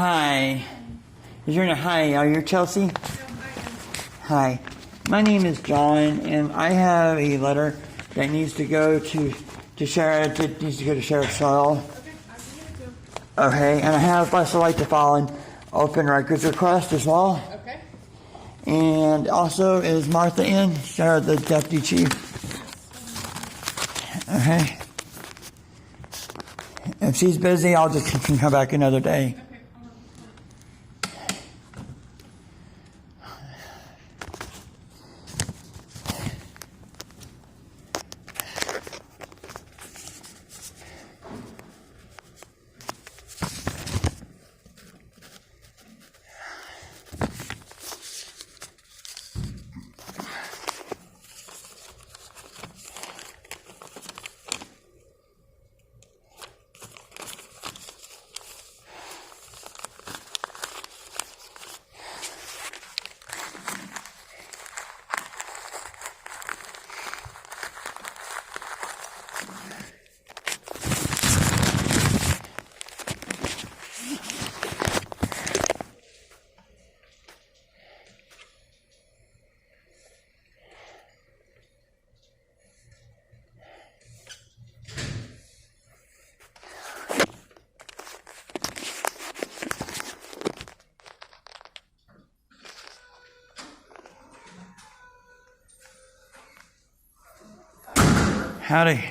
Hi. Hi, are you Chelsea? Hi. My name is John, and I have a letter that needs to go to Sheriff. It needs to go to Sheriff Searle. Okay, and I have also like to file an open records request as well. Okay. And also, is Martha in? Sheriff, the deputy chief. Okay. If she's busy, I'll just come back another day. Howdy.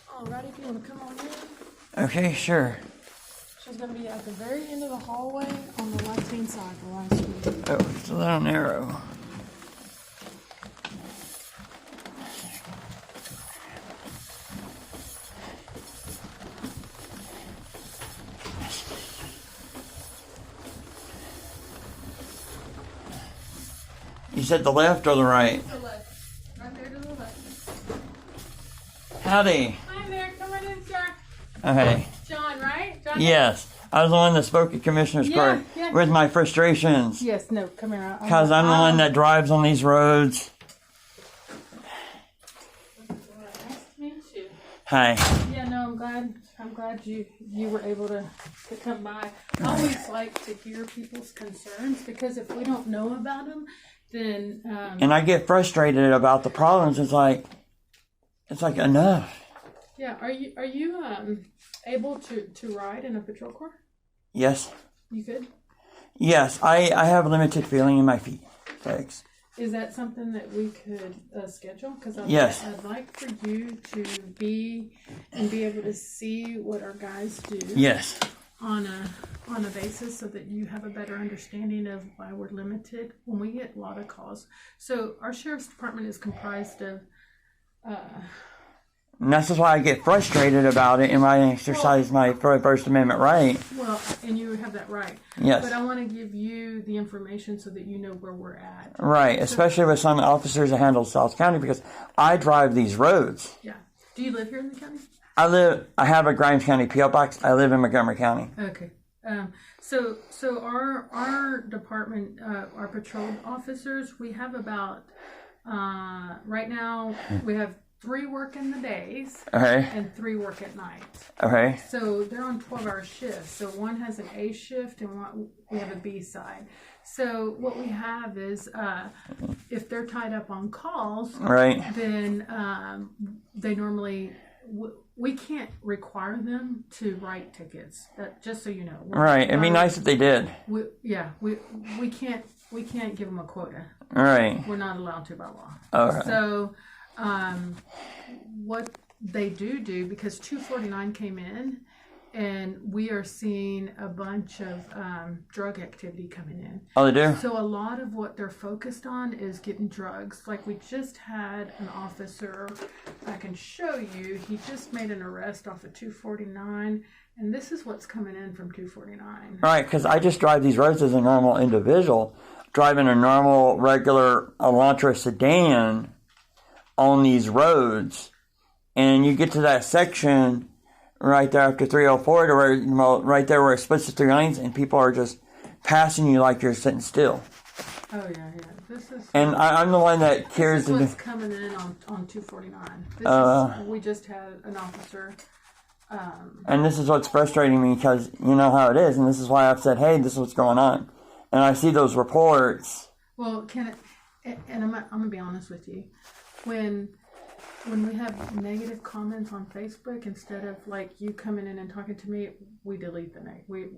Alrighty, if you want to come on in. Okay, sure. She's going to be at the very end of the hallway on the left-hand side, the last one. Oh, it's a little narrow. You said the left or the right? The left. Right there to the left. Howdy. Hi there, come on in, sir. Okay. John, right? John? Yes. I was the one that spoke at Commissioner's Court yeah. with my frustrations. Yes, no, come here. Because I'm the one that drives on these roads. Nice to meet you. Hi. Yeah, no, I'm glad you were able to come by. I always like to hear people's concerns because if we don't know about them, then And I get frustrated about the problems. It's like enough. yeah. Are you able to ride in a patrol car? Yes. You could. Yes, I have limited feeling in my feet. Thanks. Is that something that we could schedule? Because Yes. I'd like for you to be able to see what our guys do. Yes. On a basis so that you have a better understanding of why we're limited when we get a lot of calls. So our sheriff's department is comprised of And that's just why I get frustrated about it and I exercise my First Amendment right. well, and you have that right. Yes. But I want to give you the information so that you know where we're at. Right, especially with some officers that handle South County because I drive these roads. Yeah. Do you live here in the county? I have a Grmes County P.O. box. I live in Montgomery County. Okay. So our department, our patrol officers, we have about right now we have 3 work in the days Okay. and 3 work at night. Okay. So they're on 12-hour shifts. So one has an A shift and we have a B side. So what we have is if they're tied up on calls, Right. then they normally. We can't require them to write tickets. Just so you know. Right. It'd be nice if they did. We can't give them a quota. Right. We're not allowed to by law. Okay. So, what they do because 249 came in, and we are seeing a bunch of drug activity coming in. Oh, they do? So a lot of what they're focused on is getting drugs. Like we just had an officer, I can show you, he just made an arrest off of 249, and this is what's coming in from 249. Right, because I just drive these roads as a normal individual, driving a normal, regular Elantra sedan on these roads. and you get to that section right there after 304 to where, well, right there where it splits the 3 lanes, and people are just passing you like you're sitting still. Oh yeah. This is. And I'm the one that cares. This is what's coming in on 249. We just had an officer. And this is what's frustrating me, because you know how it is, and this is why I've said, hey, this is what's going on. And I see those reports. Well, and I'm gonna be honest with you, when we have negative comments on Facebook, instead of like you coming in and talking to me, we delete the name. We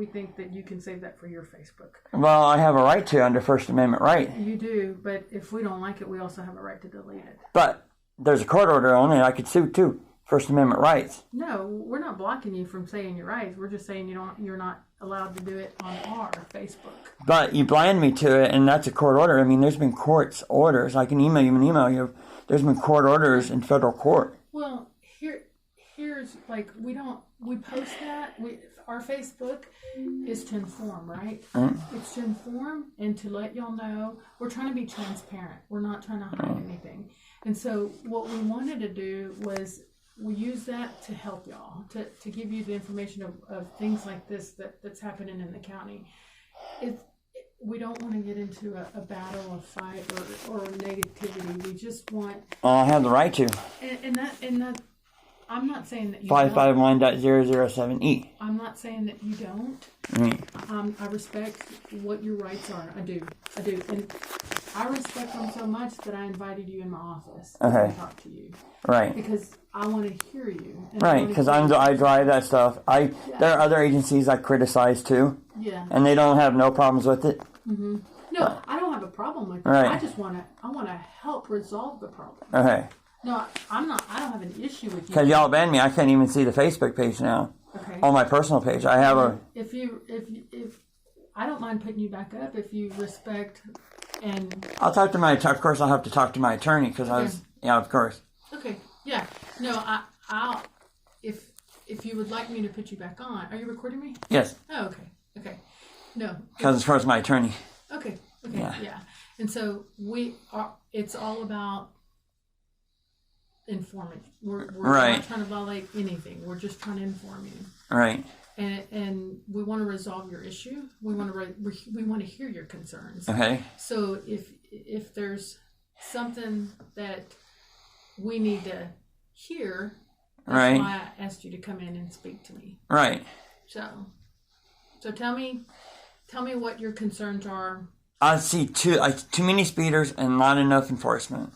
think that you can save that for your Facebook. Well, I have a right to under First Amendment right. You do, but if we don't like it, we also have a right to delete it. But there's a court order on it. I could sue too. First Amendment rights. No, we're not blocking you from saying your rights. We're just saying you're not allowed to do it on our Facebook. But you blind me to it, and that's a court order. I mean, there's been court orders. I can email you. There's been court orders in federal court. Well, here's like we post that. Our Facebook is to inform, right? Mm-hmm. It's to inform and to let y'all know. We're trying to be transparent. We're not trying to hide anything. And so what we wanted to do was we use that to help y'all, to give you the information of things like this that's happening in the county. We don't want to get into a battle, a fight, or negativity. We just want. I have the right to. And that. I'm not saying that you 551.007E. I'm not saying that you don't. I respect what your rights are. I do. And I respect them so much that I invited you in my office to talk to you. Right. Because I want to hear you. Right, because I drive that stuff. There are other agencies I criticize too. Yeah. And they don't have no problems with it. Mm-hmm. No, I don't have a problem with it. Right. I just want to help resolve the problem. Okay. No, I'm not. I don't have an issue with you. Because y'all banned me, I can't even see the Facebook page now. Okay. On my personal page, I have If I don't mind putting you back up if you respect and. I'll talk to of course, I'll have to talk to my attorney because of course. Okay. Yeah. No, I'll. If you would like me to put you back on, are you recording me? Yes. Oh, okay. Okay. No. Because as far as my attorney. Okay. Yeah. And so it's all about informing. We're not trying to violate anything. We're just trying to inform you. Right. And we want to resolve your issue. We want to hear your concerns. Okay. So if there's something that we need to hear, that's why I asked you to come in and speak to me. Right. So tell me what your concerns are. I see too many speeders and not enough enforcement.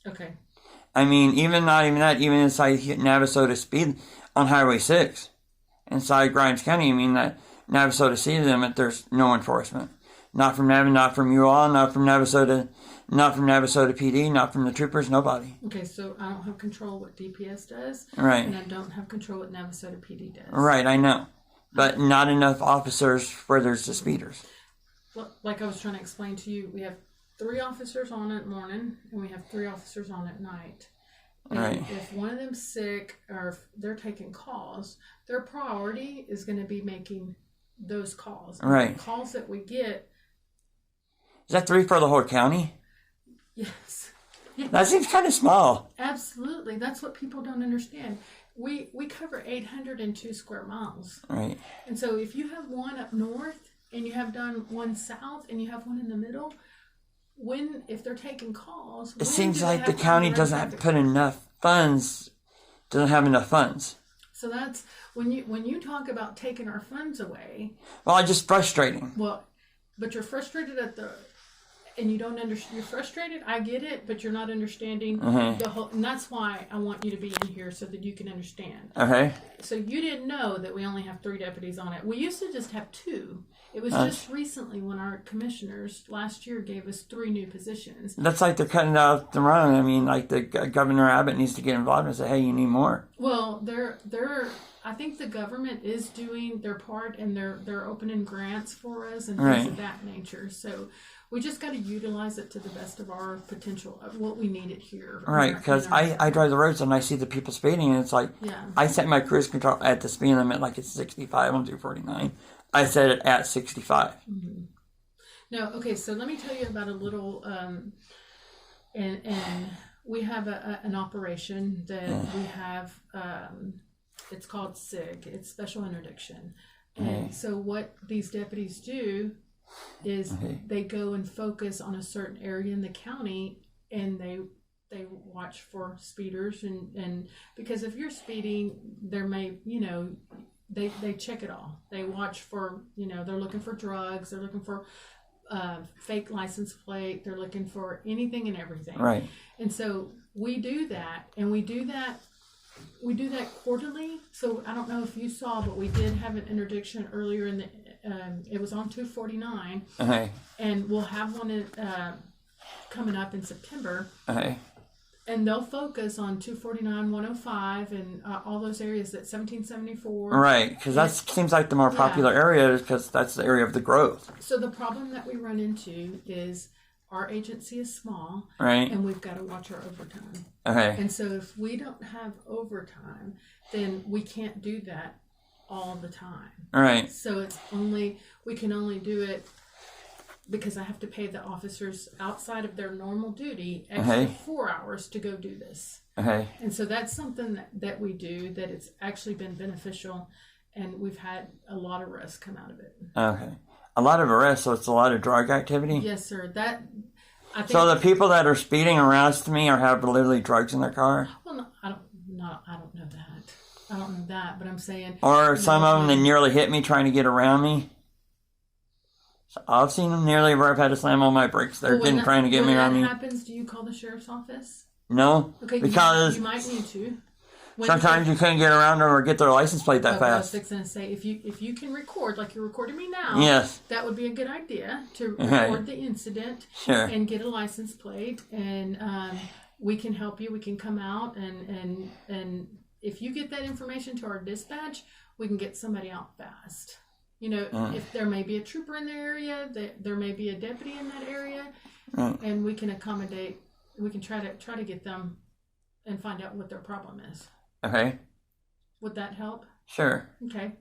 Okay. I mean, even inside Navasota speed on Highway 6, inside Grmes County, I mean that Navasota speed limit, there's no enforcement. Not from not from you all, not from Navasota PD, not from the troopers, nobody. Okay, so I don't have control what DPS does. Right. And I don't have control what Navasota PD does. Right, I know. But not enough officers where there's the speeders. Well, like I was trying to explain to you, we have 3 officers on at morning, and we have 3 officers on at night. And right. If one of them's sick or if they're taking calls, their priority is going to be making those calls. And right. The calls that we get. Is that 3 for the whole county? Yes. That seems kind of small. Absolutely. That's what people don't understand. We cover 802 square miles. Right. And so if you have one up north and you have done one south and you have one in the middle, if they're taking calls, it seems like the county doesn't have enough funds. So that's when you talk about taking our funds away. Well, it's just frustrating. Well, but you're frustrated and you don't understand. You're frustrated. I get it, but you're not understanding the whole. And that's why I want you to be in here so that you can understand. Okay. So you didn't know that we only have 3 deputies on it. We used to just have 2. It was just recently when our commissioners last year gave us 3 new positions. That's like they're cutting out the run. I mean, like the Governor Abbott needs to get involved and say, "Hey, you need more." Well, I think the government is doing their part and they're opening grants for us and things of that nature. So we just got to utilize it to the best of our potential of what we need it here. Right, because I drive the roads and I see the people speeding and it's like, I set my cruise control at the speed limit like it's 65 on 249. I set it at 65. Mm-hmm. No, okay, so let me tell you about a little, and We have an operation that we have. It's called SIG. It's Special Interdiction. And so what these deputies do is they go and focus on a certain area in the county, and they watch for speeders, and because if you're speeding, there may, they check it all. They watch for, they're looking for drugs, they're looking for fake license plate, they're looking for anything and everything. Right. And so we do that, and we do that quarterly. So I don't know if you saw, but we did have an interdiction earlier in the. It was on 249, and we'll have one coming up in September. And they'll focus on 249, 105, and all those areas that 1774. Right, because that seems like the more popular area, because that's the area of the growth. So the problem that we run into is our agency is small, right, and we've got to watch our overtime. And so if we don't have overtime, then we can't do that all the time. Right. So we can only do it because I have to pay the officers outside of their normal duty extra 4 hours to go do this. And so that's something that we do that it's actually been beneficial, and we've had a lot of arrests come out of it. A lot of arrests, so it's a lot of drug activity? Yes, sir. I think so the people that are speeding around me have literally drugs in their car? Well, no, I don't know that. I don't know that, but I'm saying... Or some of them that nearly hit me trying to get around me? So I've seen them nearly where I've had to slam on my brakes. They're trying to get me around me. When that happens, do you call the sheriff's office? No, okay, because you might need to. Sometimes you couldn't get around them or get their license plate that fast. I was fixing to say, if you can record like you're recording me now, yes, that would be a good idea to record the incident and get a license plate, and we can help you. We can come out and if you get that information to our dispatch, we can get somebody out fast. If there may be a trooper in the area, there may be a deputy in that area, and we can accommodate. We can try to get them and find out what their problem is. Okay. Would that help? Sure. Okay.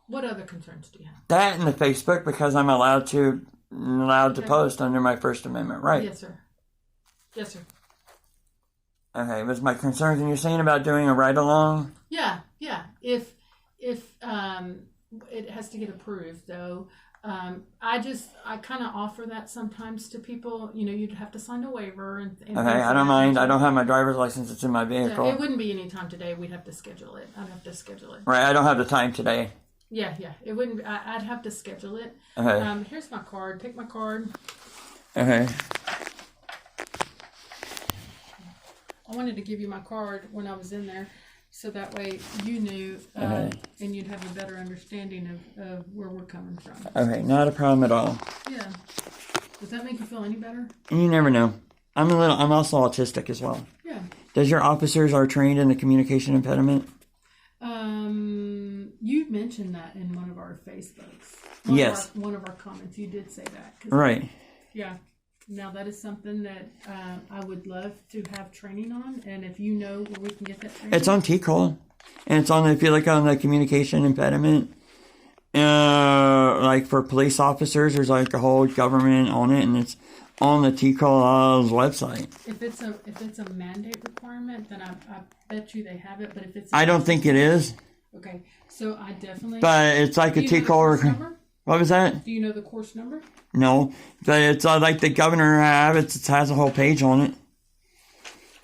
What other concerns do you have? That and the Facebook, because I'm allowed to post under my First Amendment right. Yes, sir. Yes, sir. Okay, was my concerns, and you're saying about doing a ride-along? Yeah. If it has to get approved, though. I kind of offer that sometimes to people. You'd have to sign a waiver. And okay, I don't mind. I don't have my driver's license. It's in my vehicle. Yeah, it wouldn't be any time today. We'd have to schedule it. I'd have to schedule it. Right, I don't have the time today. Yeah. It wouldn't. I'd have to schedule it. Okay. Here's my card. Take my card. Okay. I wanted to give you my card when I was in there, so that way you knew, and you'd have a better understanding of where we're coming from. Okay, not a problem at all. Yeah. Does that make you feel any better? You never know. I'm also autistic as well. Yeah. Does your officers are trained in the communication impediment? You mentioned that in one of our Facebooks. One of our comments, you did say that. Right. Yeah. Now, that is something that I would love to have training on, and if you know where we can get that training. It's on TCOL, and it's on, if you look on the communication impediment, like for police officers, there's like a whole government on it, and it's on the TCOL's website. If it's a mandate requirement, then I bet you they have it, but if it's... I don't think it is. Okay, so I definitely... But it's like a TCOL requirement. What was that? Do you know the course number? No, but it's like the governor it has a whole page on it.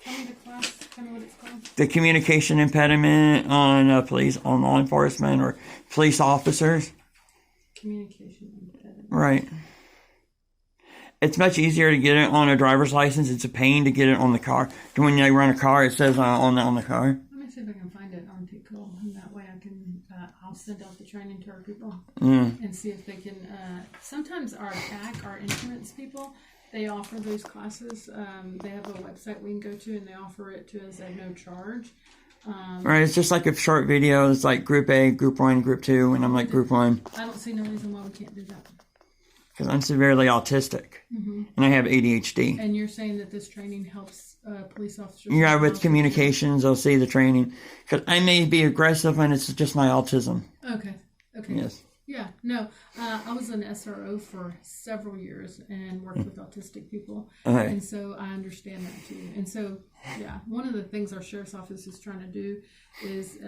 Tell me the class, tell me what it's called. The communication impediment on on law enforcement or police officers. Communication impediment. Right. It's much easier to get it on a driver's license. It's a pain to get it on the car. When you run a car, it says on the car. Let me see if I can find it on TCOL, and that way I can. I'll send out the training to our people and see if they can. Sometimes our insurance people, they offer those classes. They have a website we can go to, and they offer it to us at no charge. Right, it's just like a short video. It's like Group A, Group 1, Group 2, and I'm like Group 1. I don't see no reason why we can't do that. Because I'm severely autistic, and I have ADHD. And you're saying that this training helps police officers? Yeah, with communications, they'll see the training. Because I may be aggressive, and it's just my autism. Okay. Yes. Yeah, no, I was an SRO for several years and worked with autistic people, Okay. and so I understand that too. And so, yeah, one of the things our sheriff's office is trying to do is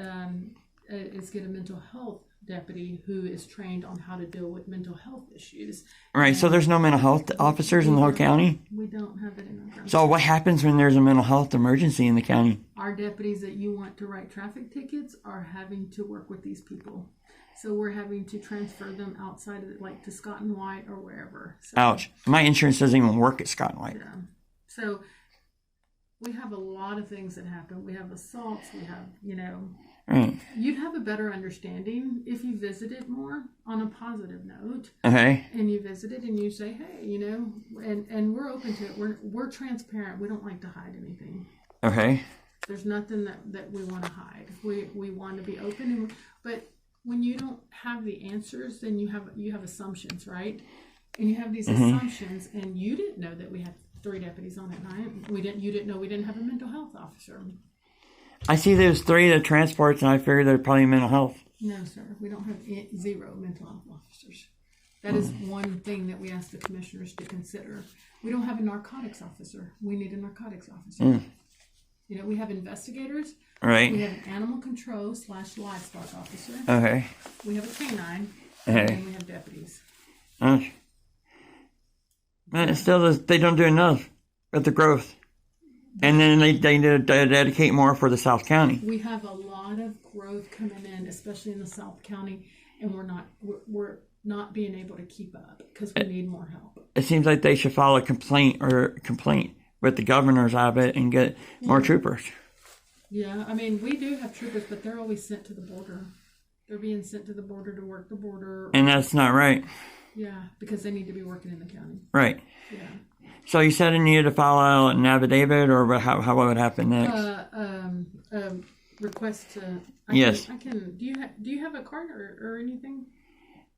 get a mental health deputy who is trained on how to deal with mental health issues. Right, so there's no mental health officers in the whole county? We don't have it in our county. So what happens when there's a mental health emergency in the county? Our deputies that you want to write traffic tickets are having to work with these people. So we're having to transfer them outside of it, like to Scott and White or wherever. So, Ouch. My insurance doesn't even work at Scott and White. yeah. So we have a lot of things that happen. We have assaults. We have, Right. you'd have a better understanding if you visited more on a positive note. Okay. And you visited and you say, hey, and we're open to it. We're transparent. We don't like to hide anything. Okay. There's nothing that we want to hide. We want to be open, but when you don't have the answers, then you have assumptions, right? And you have these assumptions, and you didn't know that we had 3 deputies on at night. You didn't know we didn't have a mental health officer. I see there's 3 that transports, and I figure they're probably mental health. No, sir. We don't have 0 mental health officers. That is one thing that we ask the commissioners to consider. We don't have a narcotics officer. We need a narcotics officer. We have investigators. Right. We have an animal control / livestock officer. Okay. We have a canine. Okay. And we have deputies. But still, they don't do enough with the growth. And then they dedicate more for the South County. We have a lot of growth coming in, especially in the South County, and we're not being able to keep up because we need more help. It seems like they should file a complaint with the governors of it and get more troopers. Yeah, I mean, we do have troopers, but they're always sent to the border. They're being sent to the border to work the border. And that's not right. Yeah, because they need to be working in the county. Right. Yeah. So you said you needed to file an affidavit, or what would happen next? Request to. Yes. I can. Do you have a card or anything?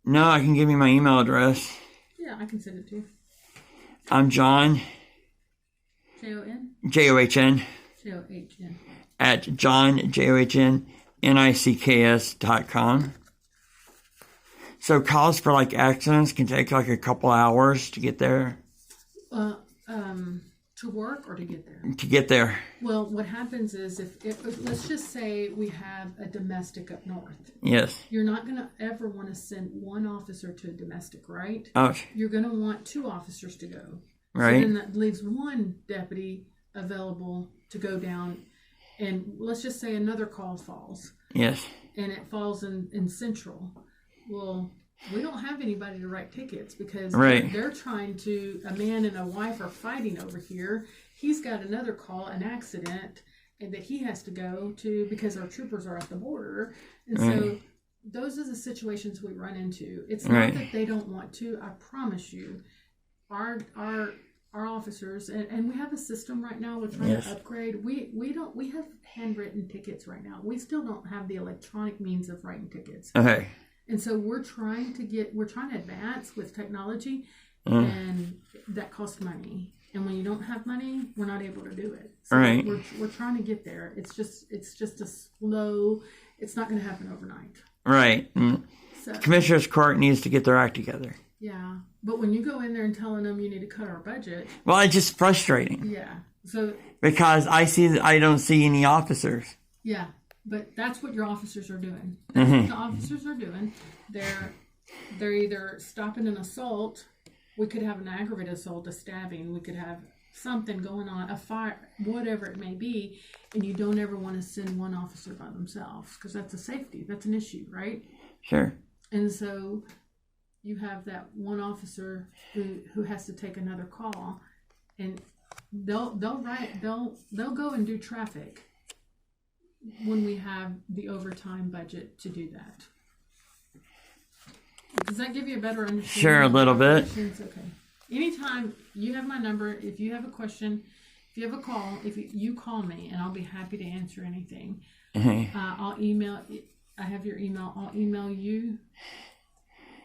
No, I can give you my email address. Yeah, I can send it to you. I'm John. Jon. JOHN. JOHN. At JohnNickS.com. So calls for accidents can take a couple hours to get there. To work or to get there? To get there. Well, what happens is if let's just say we have a domestic up north. Yes. You're not going to ever want to send one officer to a domestic, right? Oh. You're going to want 2 officers to go. Right. So then that leaves 1 deputy available to go down, and let's just say another call falls. Yes. And it falls in Central. Well, we don't have anybody to write tickets because they're trying to, a man and a wife are fighting over here. He's got another call, an accident, and that he has to go to because our troopers are at the border. And so those are the situations we run into. It's not that they don't want to. I promise you, our officers, and we have a system right now we're trying to upgrade. We have handwritten tickets right now. We still don't have the electronic means of writing tickets. Okay. And so we're trying to advance with technology, and that costs money. And when you don't have money, we're not able to do it. So we're trying to get there. It's just a slow. It's not going to happen overnight. Right. So, Commissioner's Court needs to get their act together. Yeah, but when you go in there and telling them you need to cut our budget. Well, it's just frustrating. Yeah. So. Because I don't see any officers. Yeah. But that's what your officers are doing. That's what the officers are doing. They're either stopping an assault. We could have an aggravated assault, a stabbing. We could have something going on, a fire, whatever it may be. And you don't ever want to send one officer by themselves because that's a safety. That's an issue, right? Sure. And so you have that one officer who has to take another call, and they'll go and do traffic when we have the overtime budget to do that. Does that give you a better understanding? Sure, a little bit. Okay. Anytime, you have my number. If you have a question, if you have a call, if you call me, and I'll be happy to answer anything. I'll email. I have your email. I'll email you.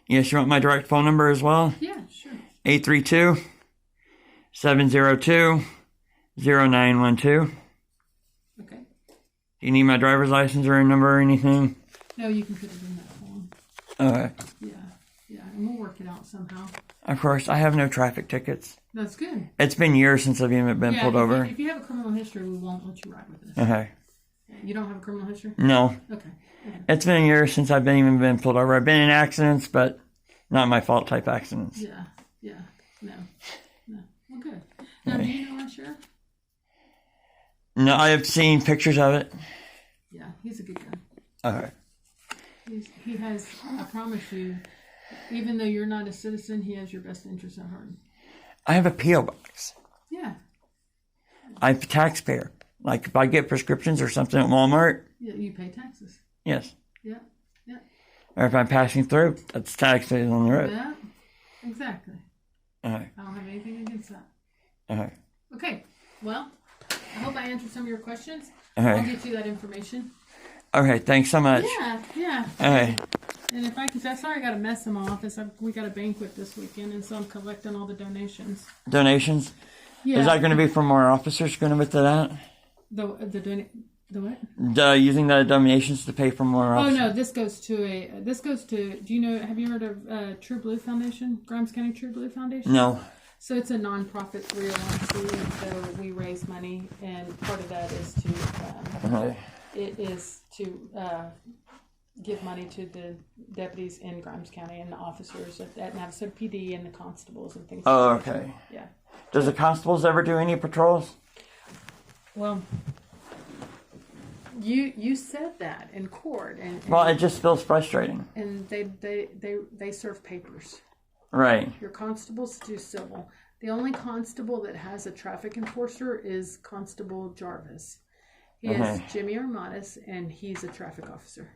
Yes, you want my direct phone number as well? Yeah, sure. 832-702-0912. Okay. Do you need my driver's license or a number or anything? No, you can put it in that form. Okay. Yeah, and we'll work it out somehow. Of course, I have no traffic tickets. That's good. It's been years since I've even been pulled over. If you have a criminal history, we won't let you ride with us. Okay. You don't have a criminal history? No. Okay. It's been years since I've been pulled over. I've been in accidents, but not my fault type accidents. Yeah. No. Well, good. Now, do you know our sheriff? No, I have seen pictures of it. Yeah, he's a good guy. Okay. He has, I promise you, even though you're not a citizen, he has your best interest at heart. I have a P.O. box. Yeah. I'm a taxpayer. Like if I get prescriptions or something at Walmart. Yeah, you pay taxes. Yes. Yeah. Or if I'm passing through, that's taxes on the road. Yeah, exactly. Okay. I don't have anything against that. Okay. Okay, well, I hope I answered some of your questions. Okay. I'll get you that information. Okay, thanks so much. Yeah. Okay. And if I can, sorry I got a mess in my office. We got a banquet this weekend, and so I'm collecting all the donations. Donations? Yeah. Is that going to be for more officers going with that? The what? Using the donations to pay for more officers? Oh no, this goes to. Do you know? Have you heard of True Blue Foundation? Grmes County True Blue Foundation. No. So it's a nonprofit 301c, and so we raise money, and part of that is to it is to give money to the deputies in Grmes County and the officers at Navasota PD and the constables and things. Oh, like that. okay. Yeah. Does the constables ever do any patrols? Well, you said that in court, and Well, it just feels frustrating. And they serve papers. Right. Your constables do civil. The only constable that has a traffic enforcer is Constable Jarvis. He is Jimmy Armadas, and he's a traffic officer.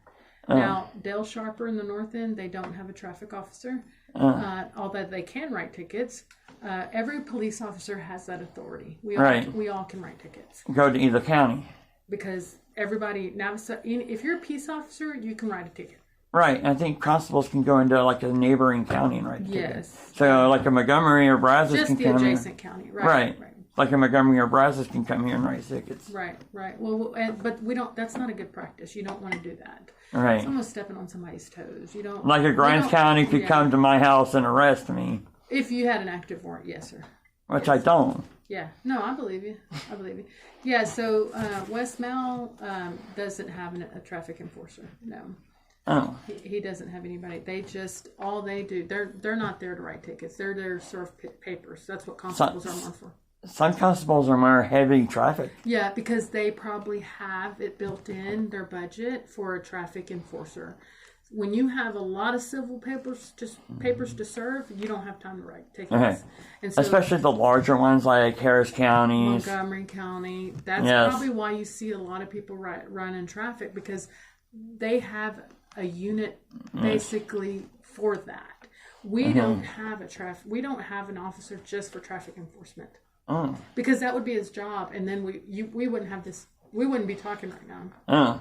Now, Dale Sharper in the North End, they don't have a traffic officer, although they can write tickets. Every police officer has that authority. We all can write tickets. Go to either county. Because everybody, if you're a peace officer, you can write a ticket. Right. I think constables can go into like a neighboring county and write a ticket. Yes. So like a Montgomery or Brazos can come here. Just the adjacent county. Right. Like a Montgomery or Brazos can come here and write tickets. Right. Well, but we don't. That's not a good practice. You don't want to do that. Right. It's almost stepping on somebody's toes. You don't. Like a Grmes County could come to my house and arrest me. If you had an active warrant, yes, sir. Which I don't. Yeah. No, I believe you. Yeah. So West Mal doesn't have a traffic enforcer. No. Oh. He doesn't have anybody. They just all they do. They're not there to write tickets. They're there to serve papers. That's what constables are more for. Some constables are more heavy traffic. Yeah, because they probably have it built in their budget for a traffic enforcer. When you have a lot of civil papers to serve, you don't have time to write tickets. Okay. And so, especially the larger ones like Harris County, Montgomery County. That's probably why you see a lot of people running traffic, because they have a unit basically for that. We don't have we don't have an officer just for traffic enforcement. Oh. Because that would be his job, and then we wouldn't have this. We wouldn't be talking right now. Oh.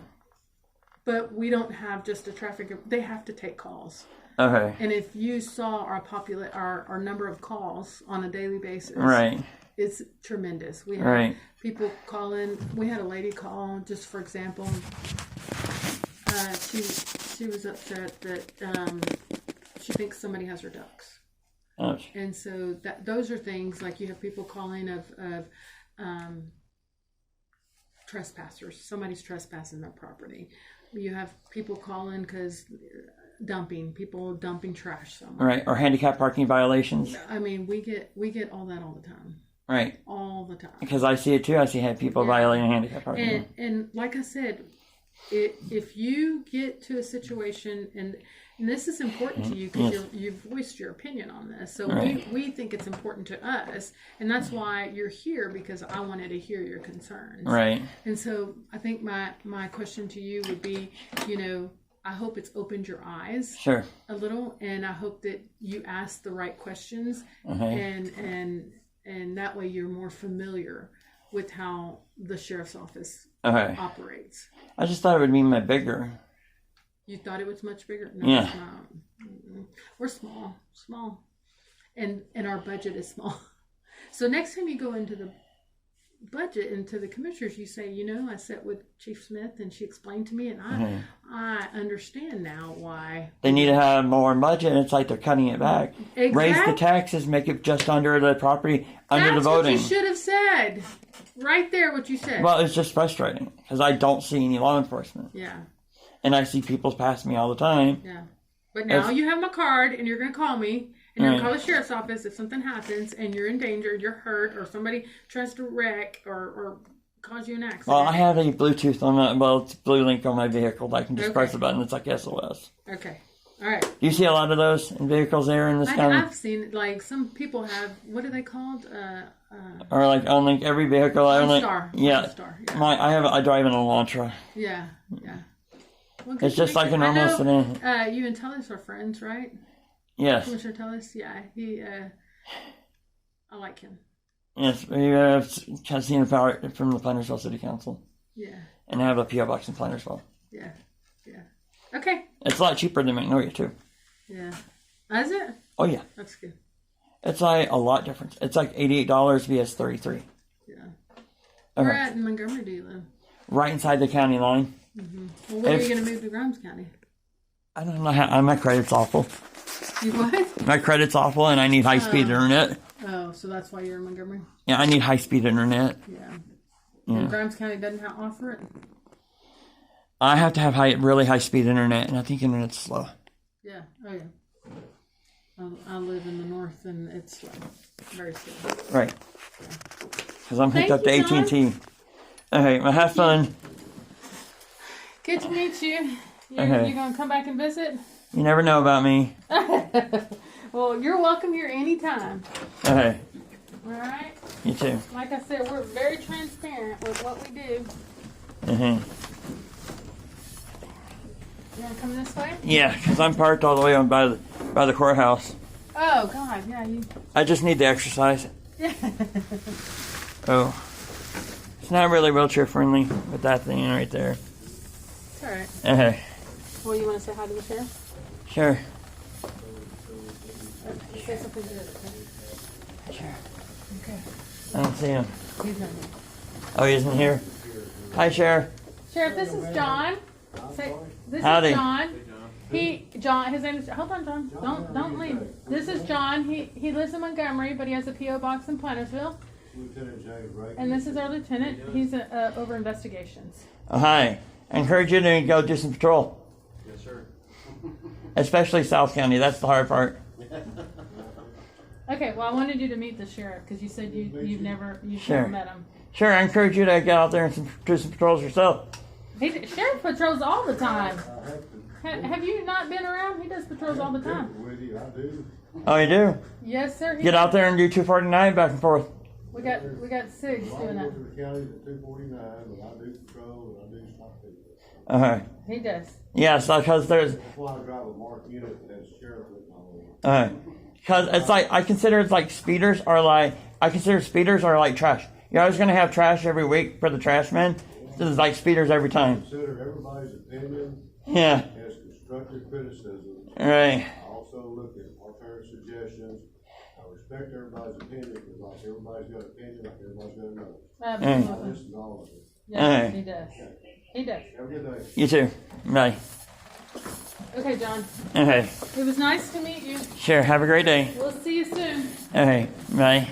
But we don't have just a traffic. They have to take calls. Okay. And if you saw our number of calls on a daily basis, right, it's tremendous. We have people call in. We had a lady call, just for example. She was upset that she thinks somebody has her ducks. Oh. And so those are things like you have people calling of trespassers. Somebody's trespassing their property. You have people calling because people dumping trash somewhere. Right, or handicap parking violations. I mean, we get all that all the time. Right. All the time. Because I see it too. I see people violating handicap parking. And like I said, if you get to a situation, and this is important to you because you've voiced your opinion on this, so we think it's important to us, and that's why you're here, because I wanted to hear your concerns. Right. And so I think my question to you would be, I hope it's opened your eyes a little, and I hope that you ask the right questions, and that way you're more familiar with how the sheriff's office operates. I just thought it would be much bigger. You thought it was much bigger? No, it's not. We're small, and our budget is small. So next time you go into budget into the commissioners, you say, I sat with Chief Smith and she explained to me, and I understand now why they need to have more budget, and it's like they're cutting it back. Exactly. Raise the taxes, make it just under the property, under the voting. That's what you should have said. Right there, what you said. Well, it's just frustrating because I don't see any law enforcement. Yeah. And I see people pass me all the time. Yeah. But now you have my card, and you're going to call me, and you're going to call the sheriff's office if something happens, and you're in danger, you're hurt, or somebody tries to wreck or cause you an accident. Well, I have a Bluetooth on my, it's Blue Link on my vehicle. I can just press a button. It's like SOS. Okay. All right. Do you see a lot of those in vehicles there in this county? I've seen, like, some people have, what are they called? Or like on like every vehicle. OnStar. Yeah. OnStar, yeah. I drive an Elantra. Yeah. Yeah. Well, it's just like a normal sedan. You and Tellis are friends, right? Yes. Commissioner Tellis? Yeah. He, I like him. Yes. We have seen a power from the Plantersville City Council. Yeah. And I have a P.O. box in Plantersville. Yeah. Yeah. Okay. It's a lot cheaper than Magnolia, too. Yeah. Is it? Oh, yeah. That's good. It's like a lot different. It's like $88 vs. $33. Yeah. Where at in Montgomery do you live? Right inside the county line. Mm-hmm. Well, when are you going to move to Grmes County? I don't know how. My credit's awful. You what? My credit's awful, and I need high-speed internet. Oh, so that's why you're in Montgomery? Yeah, I need high-speed internet. Yeah. And Grmes County doesn't offer it? I have to have really high-speed internet, and I think internet's slow. Yeah. Oh, yeah. I live in the north, and it's slow. Very slow. Right. Because I'm hooked up to AT&T. Okay, well, have fun. Good to meet you. You going to come back and visit? You never know about me. Well, you're welcome here anytime. Okay. All right? You too. Like I said, we're very transparent with what we do. Mm-hmm. You want to come this way? Yeah, because I'm parked all the way on by the courthouse. Oh, God, yeah. I just need the exercise. Yeah. Oh. It's not really wheelchair friendly with that thing right there. It's all right. Okay. Well, you want to say hi to the sheriff? Sure. Say something good. Sure. Okay. I don't see him. He's not here. Oh, he isn't here? Hi, Sheriff. Sheriff, this is John. This Howdy. is John. John, his name is, hold on, John. Don't leave. This is John. He lives in Montgomery, but he has a P.O. box in Plantersville. Lieutenant James Ray. And this is our lieutenant. He's over investigations. Oh, hi. I encourage you to go do some patrol. Yes, sir. Especially South County. That's the hard part. Okay, well, I wanted you to meet the sheriff because you said you've never met him. Sure, I encourage you to get out there and do some patrols yourself. Sheriff patrols all the time. Have you not been around? He does patrols all the time. With you, I do. Oh, you do? Yes, sir. Get out there and do 249 back and forth. We got Sigs doing that. The county's at 249, but I do patrol and I do stop people. Uh-huh. He does. Yes, because there's... That's why I drive a marked unit as sheriff with my Because it's like, I consider speeders are like trash. You're always going to have trash every week for the trash men. This is like speeders every time. Consider everybody's opinion Yeah. as constructive criticism. Right. I also look at alternative suggestions. I respect everybody's opinion because like everybody's got an opinion, like everybody's got another. Absolutely. I listen to all of it. Yeah, he does. He does. Have a good day. You too. Bye. Okay, John. Okay. It was nice to meet you. Sure. Have a great day. We'll see you soon. Okay. Bye.